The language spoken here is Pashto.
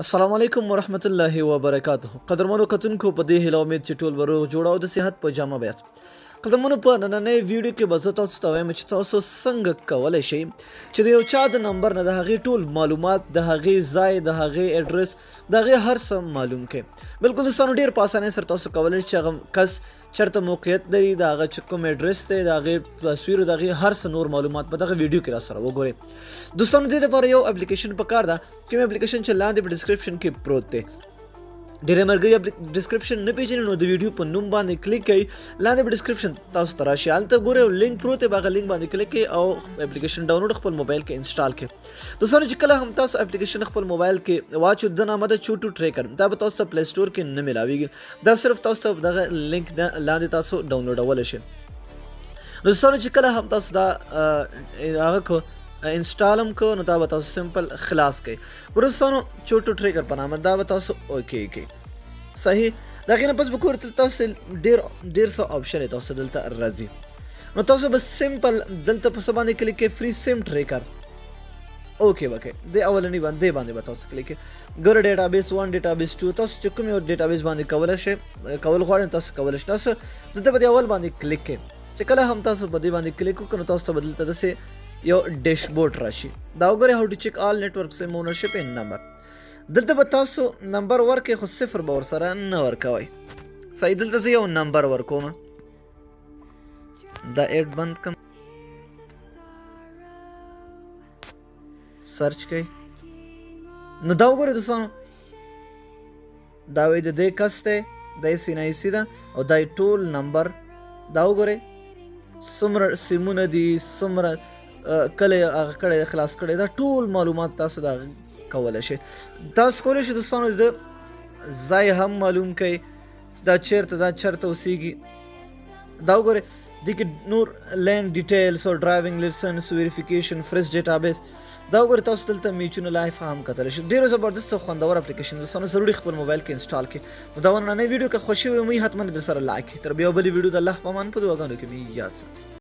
السلام علیکم ورحمت الله وبرکاته. قدرمنو کتونکو په دې هیله امید چې ټول به روغ جوړ او د صحت په جامه بیاست. قدرمنو په نننۍ ویډیو کې به زه تاسو ته وایم چې تاسو څنګه کولی شئ چې د یو چا د نمبر نه د هغې ټول معلومات، د هغې ځای، د هغې اډرس، د هغې هر څه معلوم کړئ. بالکل دوستانو ډېر په اسانۍ سره تاسو کولی شئ چې هغه کس چېرته موقعیت لري، د هغه چې کوم اډرس دی، د هغې تصویر، د هغې هر څه نور معلومات په دغه ویډیو کې راسره وګورئ. دوستانو دې لپاره یو اپلیکیشن پکار ده، کوم اپلیکیشن چې لاندې په ډسکرپشن کې پروت دی. ډېری ملګري ډسکرپشن نه پېژني نو د ویډیو په نوم باندې کلیک کړئ، لاندې په ډسکرپشن تاسو ته راشي، هلته ګورئ یو لینک پروت دی، په هغه لینک باندې کلیک کړئ او اپلیکیشن ډاونلوډ خپل موبایل کې انسټال کړئ. دوستانو چې کله هم تاسو اپلیکیشن خپل موبایل کې واچو، د نامه ده چوټو ټریکر، دا به تاسو ته پلی سټور کې نه میلاویږي، دا صرف تاسو ته دغه لینک لاندې تاسو ډاونلوډولی شئ. دوستانو چې کله هم تاسو دا هغه کو انسټال هم کو نو دا به تاسو سمپل خلاص کړئ. دوستانو چوټو ټریکر په نامه دا به تاسو اوکې کړئ. صحیح، د هغې نه پس به ګورئ تاسو ډېر څه آپشن تاسو دلته راځي، نو تاسو به سمپل دلته په څه باندې کلیک کړئ، فري سیم ټریکر اوکې به کړئ. د اولني باندې به تاسو کلیک کړئ. ګوره ډیټابیس 1 ډیټابیس 2 تاسو چې کوم یو ډیټابیس باندې کولی شئ کول غواړئ تاسو کولی شئ. تاسو دلته په دې اول باندې کلیک کړئ. چې کله هم تاسو په دې باندې کلیک وکړئ نو تاسو ته به دلته داسې یو ډیشبورډ راشي. دا وګورئ هاو ټو چیک آل نیټورک سیم اونرشپ ان نمبر. دلته به تاسو نمبر ورکړئ خو صفر به ورسره نه ورکوئ. صحیح، دلته زه یو نمبر ورکوم، دا ایډ بند کړم، سرچ کوئ. نو دا وګورئ دوستانو، دا وایي د دې کس دی، دا یې سینایسي ده او دا یې ټول نمبر. دا وګورئ څومره سیمونه دي، څومره کله یې هغه کړی دی، خلاص کړی، دا ټول معلومات تاسو د هغه کولی شئ. تاسو کولی شئ دوستانو د ځای هم معلوم کړئ، دا چېرته اوسیږي. دا وګورئ دې کې نور لینډ ډیټیلز او ډرایوینګ لایسنس ویریفیکیشن فرست ډیټابیس. دا وګورئ تاسو دلته میچونه لایف هم کتلی شئ. ډېر زبردست او خوندور اپلیکیشن دوستانو، ضروري خپل موبایل کې انسټال کړئ. نو دا نننۍ ویډیو که خوښي وي مو حتما در سره لایک کړئ. تر بیا بلې ویډیو د الله په امان په دعاګانو کې مې یاد ساتئ.